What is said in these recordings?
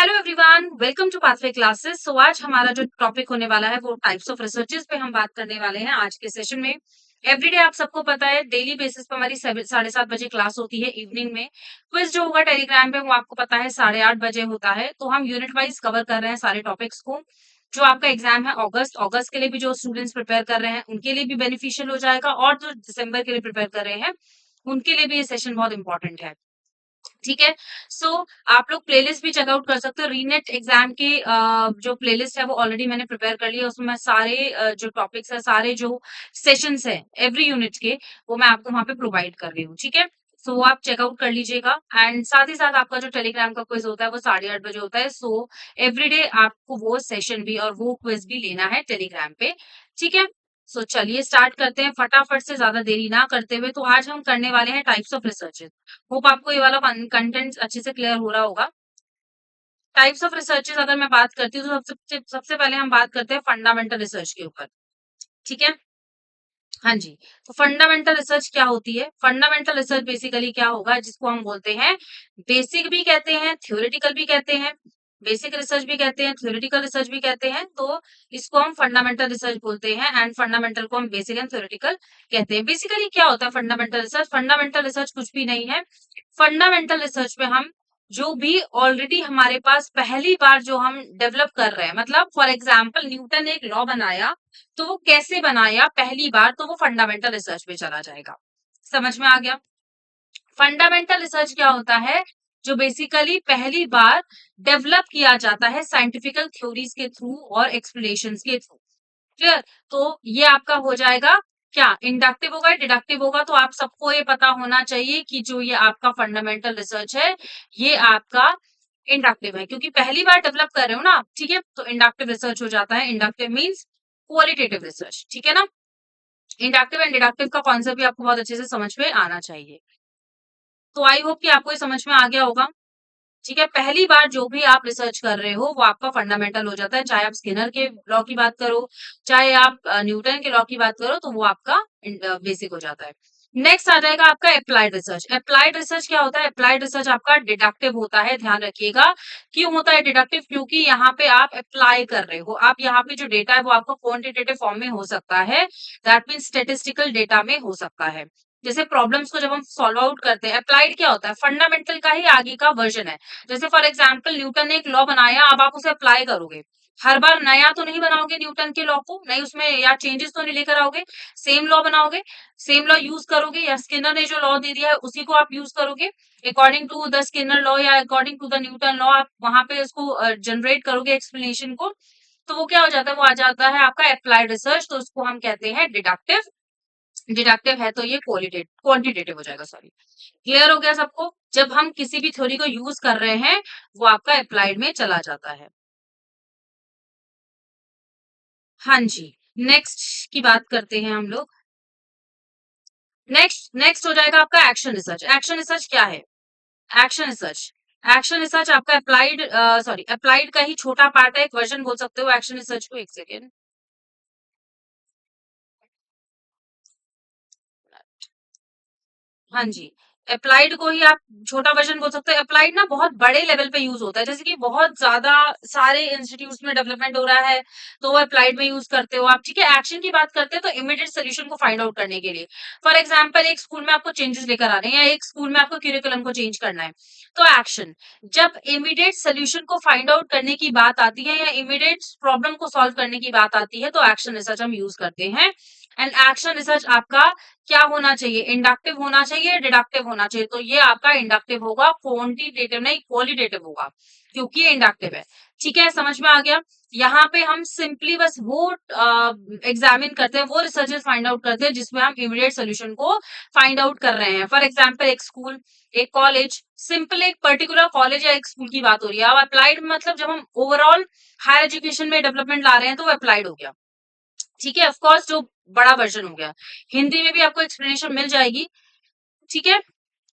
Hello everyone, welcome to pathway classes. So आज हमारा जो टॉपिक होने वाला है वो टाइप्स ऑफ रिसर्चेस पे हम बात करने वाले हैं आज के सेशन में। एवरीडे आप सबको पता है डेली बेसिस पे हमारी 7:30 बजे क्लास होती है इवनिंग में। क्विज जो होगा टेलीग्राम पे वो आपको पता है 8:30 बजे होता है। तो हम यूनिट वाइज कवर कर रहे हैं सारे टॉपिक्स को। जो आपका एग्जाम है अगस्त के लिए भी जो स्टूडेंट्स प्रिपेयर कर रहे हैं उनके लिए भी बेनिफिशियल हो जाएगा, और जो दिसंबर के लिए प्रिपेयर कर रहे हैं उनके लिए भी ये सेशन बहुत इंपॉर्टेंट है। ठीक है। सो आप लोग प्लेलिस्ट भी चेकआउट कर सकते हो। रीनेट एग्जाम के जो प्लेलिस्ट है वो ऑलरेडी मैंने प्रिपेयर कर लिया। उसमें सारे जो टॉपिक्स है, सारे जो सेशंस है एवरी यूनिट के, वो मैं आपको वहां पे प्रोवाइड कर रही हूँ। ठीक है। सो आप चेकआउट कर लीजिएगा। एंड साथ ही साथ आपका जो टेलीग्राम का क्विज होता है वो 8:30 बजे होता है। सो एवरीडे आपको वो सेशन भी और वो क्विज भी लेना है टेलीग्राम पे। ठीक है। सो चलिए स्टार्ट करते हैं फटाफट से, ज्यादा देरी ना करते हुए। तो आज हम करने वाले हैं टाइप्स ऑफ रिसर्चेस। होप आपको ये वाला कंटेंट अच्छे से क्लियर हो रहा होगा। टाइप्स ऑफ रिसर्चेस अगर मैं बात करती हूँ तो सबसे पहले हम बात करते हैं फंडामेंटल रिसर्च के ऊपर। ठीक है। हाँ जी। तो फंडामेंटल रिसर्च क्या होती है? फंडामेंटल रिसर्च बेसिकली क्या होगा, जिसको हम बोलते हैं बेसिक भी कहते हैं, थ्योरेटिकल भी कहते हैं। बेसिक रिसर्च भी कहते हैं, थ्योरेटिकल रिसर्च भी कहते हैं। तो इसको हम फंडामेंटल रिसर्च बोलते हैं एंड फंडामेंटल को हम बेसिक एंड थ्योरेटिकल कहते हैं। बेसिकली क्या होता है फंडामेंटल रिसर्च? फंडामेंटल रिसर्च कुछ भी नहीं है। फंडामेंटल रिसर्च में हम जो भी ऑलरेडी हमारे पास पहली बार जो हम डेवलप कर रहे हैं, मतलब फॉर एग्जाम्पल न्यूटन ने एक लॉ बनाया, तो वो कैसे बनाया पहली बार, तो वो फंडामेंटल रिसर्च में चला जाएगा। समझ में आ गया? फंडामेंटल रिसर्च क्या होता है? जो बेसिकली पहली बार डेवलप किया जाता है साइंटिफिकल थ्योरीज के थ्रू और एक्सप्लेनेशंस के थ्रू। क्लियर? तो ये आपका हो जाएगा क्या, इंडक्टिव होगा, डिडक्टिव होगा। तो आप सबको ये पता होना चाहिए कि जो ये आपका फंडामेंटल रिसर्च है ये आपका इंडक्टिव है, क्योंकि पहली बार डेवलप कर रहे हो ना आप। ठीक है। तो इंडक्टिव रिसर्च हो जाता है। Inductive means qualitative research. ठीक है ना। इंडक्टिव एंड डिडक्टिव का कॉन्सेप्ट भी आपको बहुत अच्छे से समझ में आना चाहिए। तो आई होप कि आपको ये समझ में आ गया होगा। ठीक है। पहली बार जो भी आप रिसर्च कर रहे हो वो आपका फंडामेंटल हो जाता है। चाहे आप स्किनर के लॉ की बात करो, चाहे आप न्यूटन के लॉ की बात करो, तो वो आपका बेसिक हो जाता है। नेक्स्ट आ जाएगा आपका अप्लाइड रिसर्च। अप्लाइड रिसर्च क्या होता है? अप्लाइड रिसर्च आपका डिडक्टिव होता है। ध्यान रखिएगा। क्यों होता है डिडक्टिव? क्योंकि यहाँ पे आप अप्लाई कर रहे हो। आप यहाँ पे जो डेटा है वो आपका क्वांटिटेटिव फॉर्म में हो सकता है, दैट मीन स्टेटिस्टिकल डेटा में हो सकता है। जैसे प्रॉब्लम्स को जब हम सॉल्व आउट करते हैं, अप्लाइड क्या होता है? फंडामेंटल का ही आगे का वर्जन है। जैसे फॉर एग्जाम्पल न्यूटन ने एक लॉ बनाया, अब आप उसे अप्लाई करोगे। हर बार नया तो नहीं बनाओगे न्यूटन के लॉ को, नहीं उसमें या चेंजेस तो नहीं लेकर आओगे। सेम लॉ बनाओगे, सेम लॉ यूज करोगे, या स्किनर ने जो लॉ दे दिया है उसी को आप यूज करोगे। According to the Skinner law या according to the Newton law आप वहां पे उसको जनरेट करोगे एक्सप्लेनेशन को। तो वो क्या हो जाता है? वो आ जाता है आपका अप्लाइड रिसर्च। तो उसको हम कहते हैं डिडक्टिव। डिडक्टिव है तो ये क्वांटिटेटिव हो जाएगा। सॉरी। क्लियर हो गया सबको? जब हम किसी भी थ्योरी को यूज कर रहे हैं वो आपका अप्लाइड में चला जाता है। हाँ जी। नेक्स्ट की बात करते हैं हम लोग। नेक्स्ट नेक्स्ट हो जाएगा आपका एक्शन रिसर्च। एक्शन रिसर्च क्या है? एक्शन रिसर्च, एक्शन रिसर्च आपका अप्लाइड सॉरी अप्लाइड का ही छोटा पार्ट है, एक वर्जन बोल सकते हो एक्शन रिसर्च को। एक सेकेंड। हाँ जी। अप्लाइड को ही आप छोटा वर्जन बोल सकते हो। अप्लाइड ना बहुत बड़े लेवल पे यूज होता है, जैसे कि बहुत ज्यादा सारे इंस्टीट्यूट्स में डेवलपमेंट हो रहा है तो वो अप्लाइड में यूज करते हो आप। ठीक है। एक्शन की बात करते हैं तो इमीडिएट सोल्यूशन को फाइंड आउट करने के लिए। फॉर एग्जाम्पल एक स्कूल में आपको चेंजेस लेकर आ रहे हैं, या एक स्कूल में आपको क्यूरिकुलम को चेंज करना है, तो एक्शन। जब इमीडिएट सोल्यूशन को फाइंड आउट करने की बात आती है या इमीडिएट प्रॉब्लम को सॉल्व करने की बात आती है तो एक्शन रिसर्च हम यूज करते हैं। एंड एक्शन रिसर्च आपका क्या होना चाहिए? इंडक्टिव होना चाहिए, डिडक्टिव होना चाहिए। तो ये आपका इंडक्टिव होगा, क्वांटिटेटिव नहीं क्वालिटेटिव होगा, क्योंकि ये इंडक्टिव है। ठीक है। समझ में आ गया? यहाँ पे हम सिंपली बस वो एग्जामिन करते हैं, वो रिसर्चेस फाइंड आउट करते हैं जिसमें हम इमीडिएट सोल्यूशन को फाइंड आउट कर रहे हैं। फॉर एग्जाम्पल एक स्कूल, एक कॉलेज, सिंपल एक पर्टिकुलर कॉलेज या एक स्कूल की बात हो रही है। अब अप्लाइड मतलब जब हम ओवरऑल हायर एजुकेशन में डेवलपमेंट ला रहे हैं तो वो अप्लाइड हो गया। ठीक है। ऑफकोर्स जो बड़ा वर्जन हो गया। हिंदी में भी आपको एक्सप्लेनेशन मिल जाएगी। ठीक है।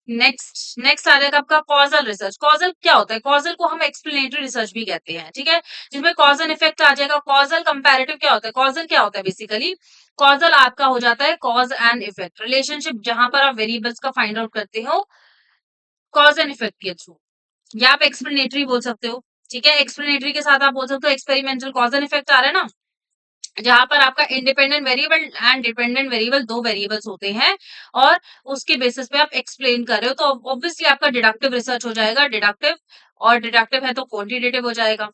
नेक्स्ट नेक्स्ट आ जाएगा आपका कॉजल रिसर्च। कॉजल क्या होता है? कॉजल को हम एक्सप्लेनेटरी रिसर्च भी कहते हैं। ठीक है। जिसमें कॉज एंड इफेक्ट आ जाएगा। कॉजल कंपैरेटिव क्या होता है? कॉजल क्या होता है बेसिकली? कॉजल आपका हो जाता है कॉज एंड इफेक्ट रिलेशनशिप, जहां पर आप वेरिएबल्स का फाइंड आउट करते हो कॉज एंड इफेक्ट के थ्रू, या आप एक्सप्लेनेटरी बोल सकते हो। ठीक है। एक्सप्लेनेटरी के साथ आप बोल सकते हो एक्सपेरिमेंटल कॉज एंड इफेक्ट आ रहा है ना, जहां पर आपका independent variable and dependent variable दो वेरिएबल्स होते हैं और उसके बेसिस पे आप एक्सप्लेन कर रहे हो, तो ऑब्वियसली आपका डिडक्टिव रिसर्च हो जाएगा, डिडक्टिव, और डिडक्टिव है तो क्वांटिटेटिव हो जाएगा।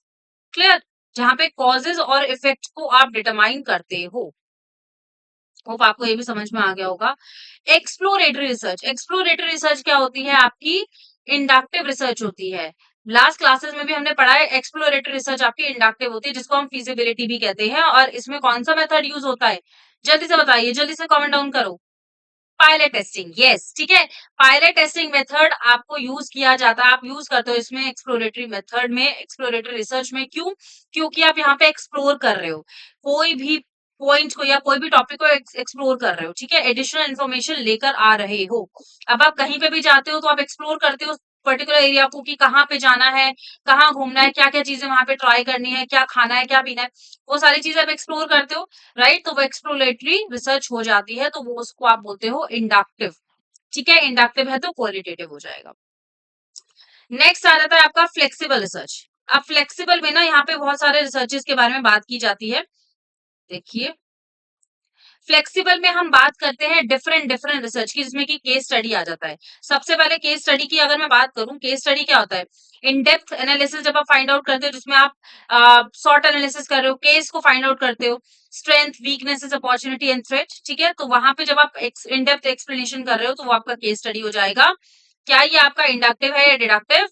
क्लियर? जहां पे कॉजेज और इफेक्ट को आप डिटरमाइन करते हो। होप आपको ये भी समझ में आ गया होगा। एक्सप्लोरेटरी रिसर्च, एक्सप्लोरेटरी रिसर्च क्या होती है? आपकी इंडक्टिव रिसर्च होती है। लास्ट क्लासेस में भी हमने पढ़ा है, एक्सप्लोरेटरी रिसर्च आपकी इंडक्टिव होती है, जिसको हम फिजिबिलिटी भी कहते हैं। और इसमें कौन सा मेथड यूज होता है? जल्दी से बताइए, जल्दी से कमेंट डाउन करो। पायलट टेस्टिंग, यस, ठीक है। पायलट टेस्टिंग मेथड आपको यूज किया जाता है, आप यूज करते हो इसमें एक्सप्लोरेटरी मेथड में, एक्सप्लोरेटरी रिसर्च में। क्यों? क्योंकि आप यहाँ पे एक्सप्लोर कर रहे हो, कोई भी पॉइंट को या कोई भी टॉपिक को एक्सप्लोर कर रहे हो, ठीक है, एडिशनल इन्फॉर्मेशन लेकर आ रहे हो। अब आप कहीं पे भी जाते हो तो आप एक्सप्लोर करते हो पर्टिकुलर एरिया को, कि कहाँ पे जाना है, कहाँ घूमना है, क्या क्या चीजें वहां पे ट्राई करनी है, क्या खाना है, क्या पीना है, वो सारी चीजें आप एक्सप्लोर करते हो, राइट। तो वो एक्सप्लोरेटरी रिसर्च हो जाती है, तो वो उसको आप बोलते हो इंडक्टिव। ठीक है, इंडक्टिव है तो क्वालिटेटिव हो जाएगा। नेक्स्ट आ जाता है आपका फ्लेक्सिबल रिसर्च। अब फ्लेक्सिबल में ना यहाँ पे बहुत सारे रिसर्चेस के बारे में बात की जाती है। देखिए, फ्लेक्सिबल में हम बात करते हैं डिफरेंट डिफरेंट रिसर्च की, जिसमें कि केस स्टडी आ जाता है। सबसे पहले केस स्टडी की अगर मैं बात करूं, केस स्टडी क्या होता है? इन डेप्थ एनालिसिस जब आप फाइंड आउट करते हो, जिसमें आप शॉर्ट एनालिसिस कर रहे हो, केस को फाइंड आउट करते हो, strength, weaknesses, opportunity and threat, ठीक है। तो वहां पे जब आप इन डेप्थ एक्सप्लेनेशन कर रहे हो, तो वो आपका केस स्टडी हो जाएगा। क्या ये आपका इंडक्टिव है या डिडक्टिव?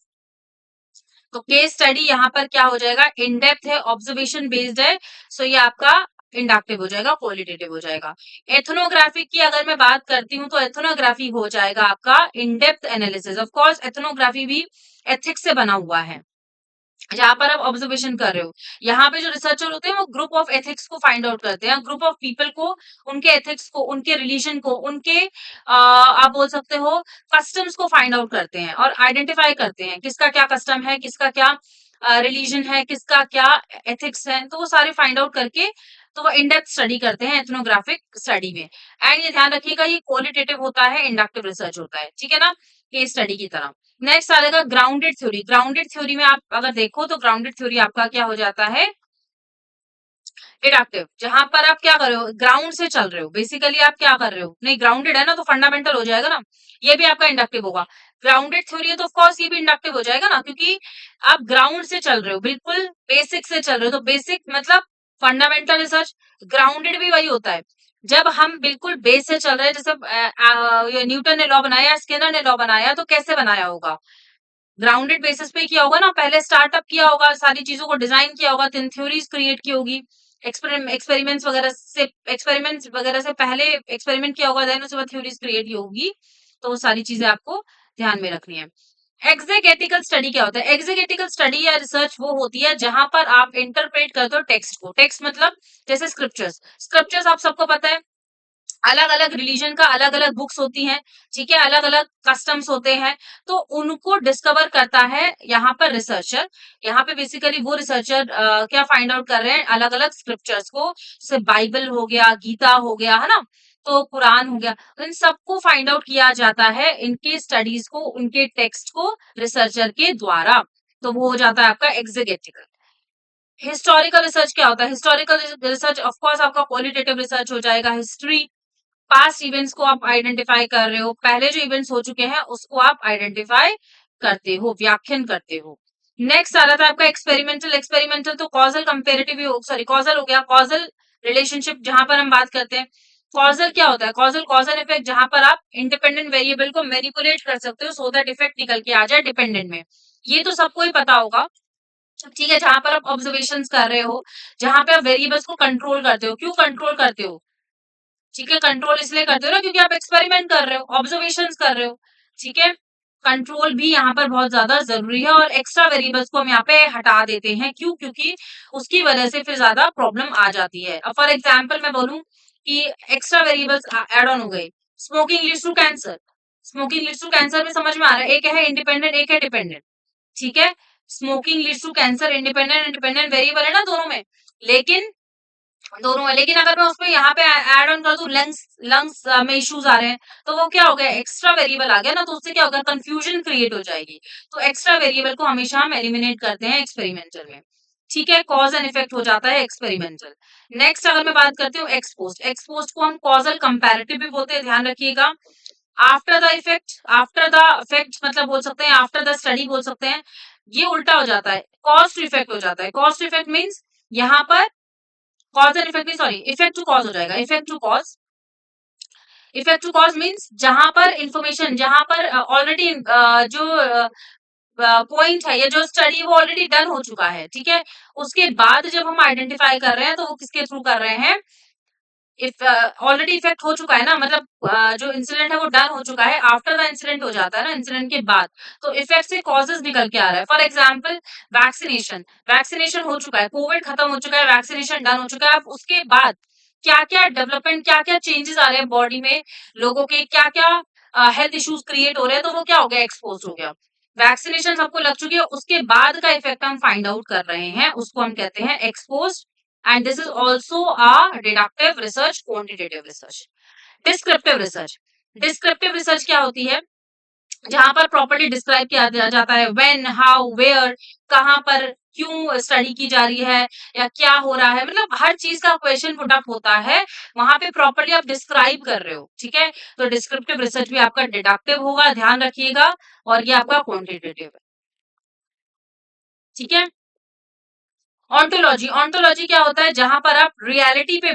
तो केस स्टडी यहाँ पर क्या हो जाएगा? इन डेप्थ है, ऑब्जर्वेशन बेस्ड है, सो ये आपका इंडक्टिव हो जाएगा, क्वालिटेटिव हो जाएगा। एथनोग्राफी की अगर मैं बात करती हूँ, तो एथनोग्राफी हो जाएगा आपका in depth analysis. Of course ethnography भी एथिक्स से बना हुआ है, जहां पर आप ऑब्जर्वेशन कर रहे हो। यहाँ पे जो रिसर्चर होते हैं वो ग्रुप ऑफ एथिक्स को फाइंड आउट करते हैं, ग्रुप ऑफ पीपल को, उनके एथिक्स को, उनके रिलीजन को, उनके आप बोल सकते हो कस्टम्स को फाइंड आउट करते हैं और आइडेंटिफाई करते हैं किसका क्या कस्टम है, किसका क्या रिलीजन है, किसका क्या एथिक्स है, तो वो सारे फाइंड आउट करके तो वो इंडेप्थ स्टडी करते हैं एथनोग्राफिक स्टडी में। एंड ये ध्यान रखिएगा, ये क्वालिटेटिव होता है, इंडक्टिव रिसर्च होता है, ठीक है ना, केस स्टडी की तरह। नेक्स्ट आ जाएगा ग्राउंडेड थ्योरी। ग्राउंडेड थ्योरी में आप अगर देखो तो ग्राउंडेड थ्योरी आपका क्या हो जाता है? डिडक्टिव, जहां पर आप क्या कर रहे हो? ग्राउंड से चल रहे हो, बेसिकली आप क्या कर रहे हो? नहीं, ग्राउंडेड है ना तो फंडामेंटल हो जाएगा ना, ये भी आपका इंडक्टिव होगा। ग्राउंडेड थ्योरी है तो ऑफकोर्स ये भी इंडक्टिव हो जाएगा ना, क्योंकि आप ग्राउंड से चल रहे हो, बिल्कुल बेसिक से चल रहे हो। तो बेसिक मतलब फंडामेंटल रिसर्च, ग्राउंडेड भी वही होता है। जब हम बिल्कुल बेस से चल रहे हैं, जैसे ये न्यूटन ने लॉ बनाया, स्किनर ने लॉ बनाया, तो कैसे बनाया होगा? ग्राउंडेड बेसिस पे किया होगा ना, पहले स्टार्टअप किया होगा, सारी चीजों को डिजाइन किया होगा, तीन थ्योरीज क्रिएट की होगी, एक्सपेरिमेंट्स वगैरह से पहले एक्सपेरिमेंट किया होगा, देन उसके बाद थ्योरीज क्रिएट की होगी। तो वो सारी चीजें आपको ध्यान में रखनी है। एग्जेगेटिकल स्टडी क्या होता है? एग्जेगेटिकल स्टडी या रिसर्च वो होती है जहां पर आप इंटरप्रेट करते हो टेक्स्ट को। टेक्स्ट मतलब जैसे स्क्रिप्चर्स, स्क्रिप्चर्स आप सबको पता है, अलग अलग रिलीजन का अलग अलग बुक्स होती हैं, ठीक है, अलग अलग कस्टम्स होते हैं, तो उनको डिस्कवर करता है यहाँ पर रिसर्चर। यहाँ पे बेसिकली वो रिसर्चर क्या फाइंड आउट कर रहे हैं? अलग अलग स्क्रिप्चर्स को, जैसे बाइबल हो गया, गीता हो गया, है ना, तो कुरान हो गया, तो इन सबको फाइंड आउट किया जाता है, इनके स्टडीज को, उनके टेक्स्ट को रिसर्चर के द्वारा। तो वो हो जाता है आपका एग्जीगेटिकल। हिस्टोरिकल रिसर्च क्या होता है? हिस्टोरिकल रिसर्च ऑफकोर्स आपका क्वालिटेटिव रिसर्च हो जाएगा। हिस्ट्री, पास्ट इवेंट्स को आप आइडेंटिफाई कर रहे हो, पहले जो इवेंट्स हो चुके हैं उसको आप आइडेंटिफाई करते हो, व्याख्यान करते हो। नेक्स्ट आ रहा था आपका एक्सपेरिमेंटल। एक्सपेरिमेंटल तो कॉजल कंपेरेटिव, सॉरी कॉजल हो गया, कॉजल रिलेशनशिप जहां पर हम बात करते हैं। कॉजल क्या होता है? कॉजल, कॉजल इफेक्ट, जहां पर आप इंडिपेंडेंट वेरिएबल को मैनिपुलेट कर सकते हो सो दैट इफेक्ट निकल के आ जाए डिपेंडेंट में। ये तो सबको ही पता होगा, ठीक है, जहां पर आप ऑब्जर्वेशन कर रहे हो, जहां पे आप वेरिएबल्स को कंट्रोल करते हो। क्यों कंट्रोल करते हो? ठीक है, कंट्रोल इसलिए करते हो ना क्योंकि आप एक्सपेरिमेंट कर रहे हो, ऑब्जर्वेशन कर रहे हो, ठीक है। कंट्रोल भी यहाँ पर बहुत ज्यादा जरूरी है, और एक्स्ट्रा वेरिएबल्स को हम यहाँ पे हटा देते हैं। क्यों? क्योंकि उसकी वजह से फिर ज्यादा प्रॉब्लम आ जाती है। अब फॉर एग्जाम्पल मैं बोलूं कि एक्स्ट्रा वेरिएबल्स एड ऑन हो गए, smoking leads to cancer. Smoking leads to cancer में समझ में आ रहा है, एक है इंडिपेंडेंट, एक है डिपेंडेंट, ठीक है। Smoking leads to cancer, independent independent variable है ना दोनों में, लेकिन दोनों है, लेकिन अगर मैं उसमें यहाँ पे ऐड ऑन कर दूं लंग्स लंग्स में इश्यूज आ रहे हैं, तो वो क्या हो गया, एक्स्ट्रा वेरिएबल आ गया ना, तो उससे क्या होगा, कंफ्यूजन क्रिएट हो जाएगी। तो एक्स्ट्रा वेरिएबल को हमेशा हम एलिमिनेट करते हैं एक्सपेरिमेंटल में। ठीक है, कॉज एंड इफेक्ट हो जाता है एक्सपेरिमेंटल। नेक्स्ट अगर मैं बात करती हूँ एक्सपोस्ट, एक्सपोस्ट को हम कॉजल कंपैरेटिव भी बोलते हैं, ध्यान रखिएगा। आफ्टर द इफेक्ट मतलब बोल सकते हैं, आफ्टर द स्टडी बोल सकते हैं। ये उल्टा हो जाता है, कॉज टू इफेक्ट हो जाता है। कॉज टू इफेक्ट मीन्स यहाँ पर cause and effect, sorry, effect to cause हो जाएगा। इफेक्ट टू कॉज मीन्स जहां पर इंफॉर्मेशन, जहां पर ऑलरेडी जो पॉइंट है या जो स्टडी वो ऑलरेडी डन हो चुका है, ठीक है, उसके बाद जब हम आइडेंटिफाई कर रहे हैं तो वो किसके थ्रू कर रहे हैं, इफ ऑलरेडी इफेक्ट हो चुका है ना, मतलब जो इंसिडेंट है वो डन हो चुका है, आफ्टर द इंसिडेंट हो जाता है ना, इंसिडेंट के बाद, तो इफेक्ट से कॉजेज निकल के आ रहा है। फॉर एग्जाम्पल वैक्सीनेशन, वैक्सीनेशन हो चुका है, कोविड खत्म हो चुका है, वैक्सीनेशन डन हो चुका है, अब उसके बाद क्या क्या डेवलपमेंट, क्या क्या चेंजेस आ रहे हैं बॉडी में, लोगों के क्या क्या हेल्थ इश्यूज क्रिएट हो रहे हैं, तो वो क्या हो गया, एक्सपोज हो गया। वैक्सीनेशन सबको लग चुकी है, उसके बाद का इफेक्ट हम फाइंड आउट कर रहे हैं, उसको हम कहते हैं expose. And this is also a deductive research, quantitative research. Descriptive research. Descriptive research क्या होती है, जहां पर प्रॉपर्ली डिस्क्राइब किया जाता है, व्हेन, हाउ, वेयर, कहां पर, क्यों स्टडी की जा रही है या क्या हो रहा है, मतलब हर चीज का क्वेश्चन पुट अप होता है, वहां पे प्रॉपर्ली आप डिस्क्राइब कर रहे हो। ठीक है, तो डिस्क्रिप्टिव रिसर्च भी आपका डिडक्टिव होगा, ध्यान रखिएगा, और ये आपका क्वांटिटेटिव है। ठीक है, ऑन्टोलॉजी, ऑन्टोलॉजी क्या होता है, जहां पर आप रियलिटी पे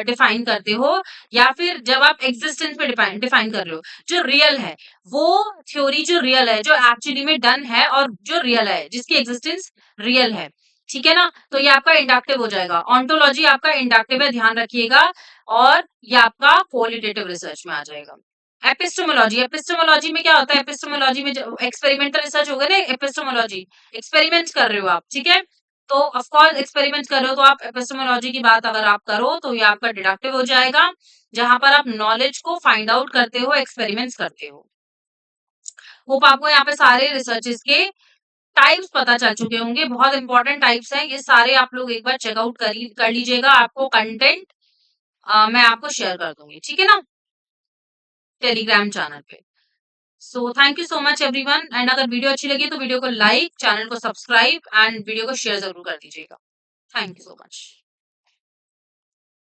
डिफाइन करते हो, या फिर जब आप एग्जिस्टेंस पे डिफाइन कर रहे हो, जो रियल है, वो थ्योरी जो रियल है, जो एक्चुअली में डन है, और जो रियल है, जिसकी एग्जिस्टेंस रियल है। ठीक है ना, तो ये आपका इंडक्टिव हो जाएगा, ऑन्टोलॉजी आपका इंडक्टिव है, ध्यान रखिएगा, और ये आपका क्वालिटेटिव रिसर्च में आ जाएगा। एपिस्टेमोलॉजी, एपिस्टेमोलॉजी में क्या होता है, एपिस्टेमोलॉजी में एक्सपेरिमेंटल रिसर्च होगा ना, एपिस्टेमोलॉजी एक्सपेरिमेंट कर रहे हो आप, ठीक है, तो ऑफ कोर्स एक्सपेरिमेंट कर रहे हो, तो आप एपिस्टेमोलॉजी की बात अगर आप करो तो ये आपका डिडक्टिव हो जाएगा, जहां पर आप नॉलेज को फाइंड आउट करते हो, एक्सपेरिमेंट्स करते हो। होप आपको यहाँ पे सारे रिसर्चेस के टाइप्स पता चल चुके होंगे, बहुत इंपॉर्टेंट टाइप्स हैं ये सारे, आप लोग एक बार चेकआउट कर लीजिएगा, आपको कंटेंट मैं आपको शेयर कर दूंगी, ठीक है ना, टेलीग्राम चैनल पे। So thank you so much everyone, and अगर वीडियो अच्छी लगी तो वीडियो को लाइक, चैनल को सब्सक्राइब, एंड वीडियो को शेयर जरूर कर दीजिएगा। Thank you so much.